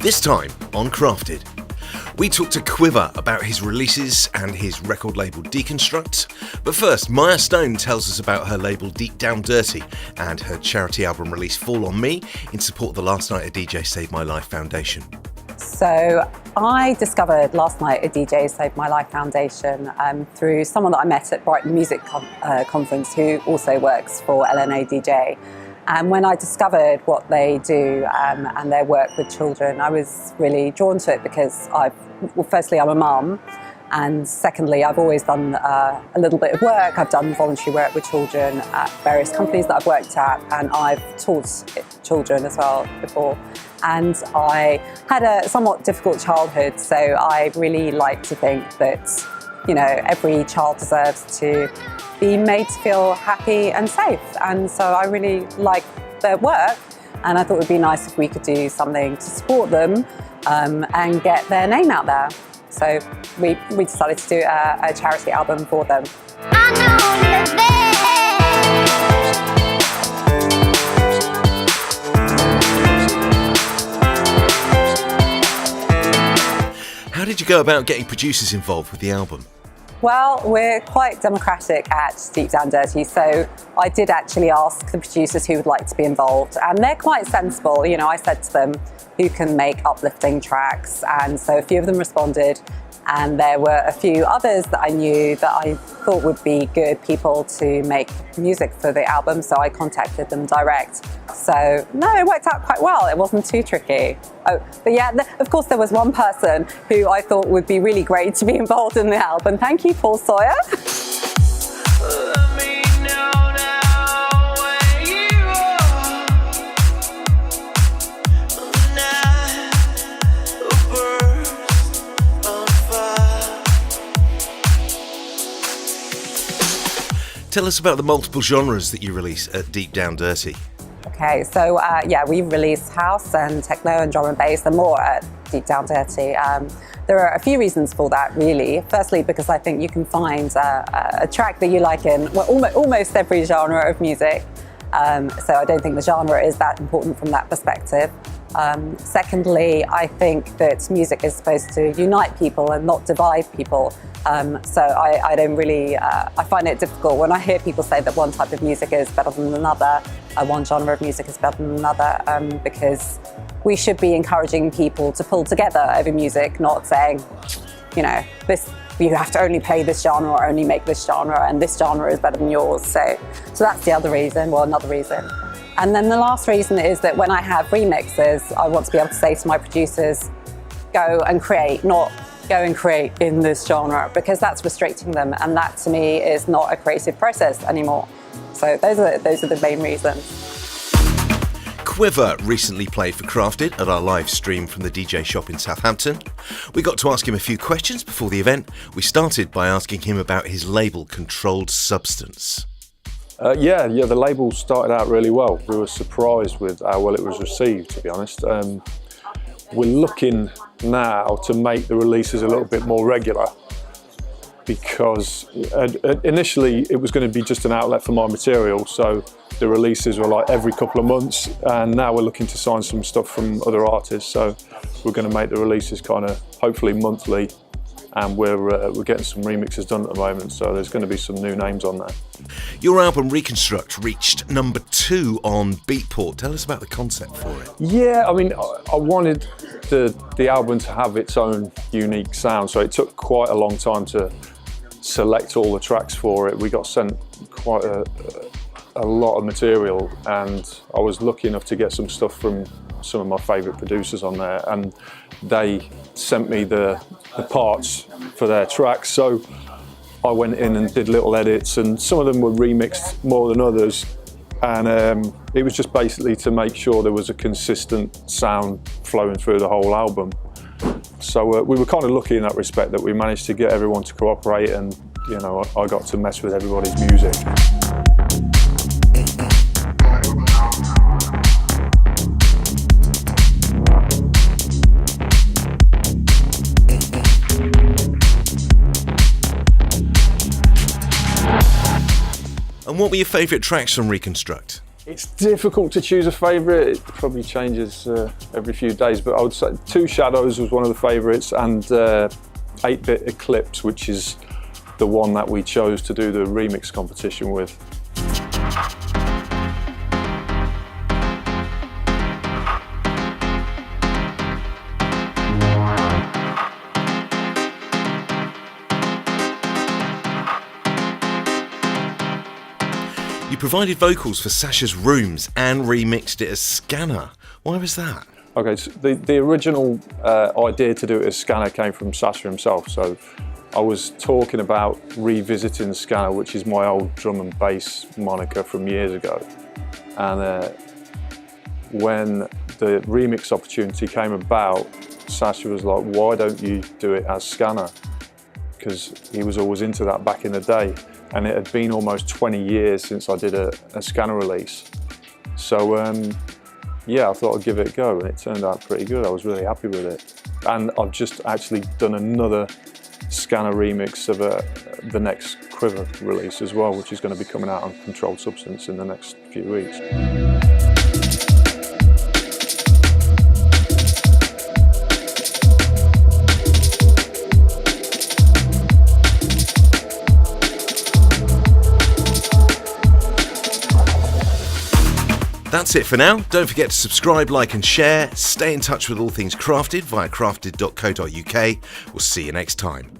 This time on Crafted, we talk to Quiver about his releases and his record label Deconstruct. But first, Maya Stone tells us about her label Deep Down Dirty and her charity album release Fall On Me in support of the Last Night a DJ Saved My Life Foundation. So I discovered Last Night a DJ Saved My Life Foundation through someone that I met at Brighton Music Conference who also works for LNA DJ. And when I discovered what they do and their work with children, I was really drawn to it because firstly, I'm a mum, and secondly, I've always done a little bit of work. I've done voluntary work with children at various companies that I've worked at, and I've taught children as well before. And I had a somewhat difficult childhood, so I really like to think that, you know, every child deserves to be made to feel happy and safe. And so I really like their work, and I thought it would be nice if we could do something to support them and get their name out there. So we decided to do a charity album for them. How did you go about getting producers involved with the album? Well, we're quite democratic at Deep Down Dirty, so I did actually ask the producers who would like to be involved, and they're quite sensible. You know, I said to them, who can make uplifting tracks? And so a few of them responded, and there were a few others that I knew that I thought would be good people to make music for the album, so I contacted them direct. So, no, it worked out quite well. It wasn't too tricky. Oh, but yeah, of course there was one person who I thought would be really great to be involved in the album. Thank you, Paul Sawyer. Tell us about the multiple genres that you release at Deep Down Dirty. Okay, so we release house and techno and drum and bass and more at Deep Down Dirty. There are a few reasons for that, really. Firstly, because I think you can find a track that you like in almost every genre of music. So I don't think the genre is that important from that perspective. Secondly, I think that music is supposed to unite people and not divide people. So I don't really, I find it difficult when I hear people say that one type of music is better than another, one genre of music is better than another, because we should be encouraging people to pull together over music, not saying, you know, you have to only play this genre or only make this genre, and this genre is better than yours. So that's the other reason, another reason. And then the last reason is that when I have remixes, I want to be able to say to my producers, go and create, not go and create in this genre, because that's restricting them, and that to me is not a creative process anymore. So those are the main reasons. Quiver recently played for Crafted at our live stream from the DJ shop in Southampton. We got to ask him a few questions before the event. We started by asking him about his label Controlled Substance. The label started out really well. We were surprised with how well it was received, to be honest. We're looking now to make the releases a little bit more regular, because initially it was going to be just an outlet for my material, so the releases were like every couple of months, and now we're looking to sign some stuff from other artists, so we're going to make the releases kind of hopefully monthly, and we're getting some remixes done at the moment, so there's going to be some new names on there. Your album Reconstruct reached number 2 on Beatport. Tell us about the concept for it. Yeah, I mean, I wanted the album to have its own unique sound, so it took quite a long time to select all the tracks for it. We got sent quite a lot of material, and I was lucky enough to get some stuff from some of my favourite producers on there, and they sent me the parts for their tracks, so I went in and did little edits, and some of them were remixed more than others, and it was just basically to make sure there was a consistent sound flowing through the whole album. So we were kind of lucky in that respect, that we managed to get everyone to cooperate, and you know, I got to mess with everybody's music. And what were your favourite tracks from Reconstruct? It's difficult to choose a favourite. It probably changes every few days, but I would say Two Shadows was one of the favourites, and 8-Bit Eclipse, which is the one that we chose to do the remix competition with. You provided vocals for Sasha's Rooms and remixed it as Scanner. Why was that? Okay, so the original idea to do it as Scanner came from Sasha himself. So I was talking about revisiting Scanner, which is my old drum and bass moniker from years ago. And when the remix opportunity came about, Sasha was like, why don't you do it as Scanner? Because he was always into that back in the day. And it had been almost 20 years since I did a Scanner release. So yeah, I thought I'd give it a go, and it turned out pretty good. I was really happy with it. And I've just actually done another Scanner remix of the next Quiver release as well, which is going to be coming out on Controlled Substance in the next few weeks. That's it for now. Don't forget to subscribe, like and share. Stay in touch with all things Crafted via crafted.co.uk. We'll see you next time.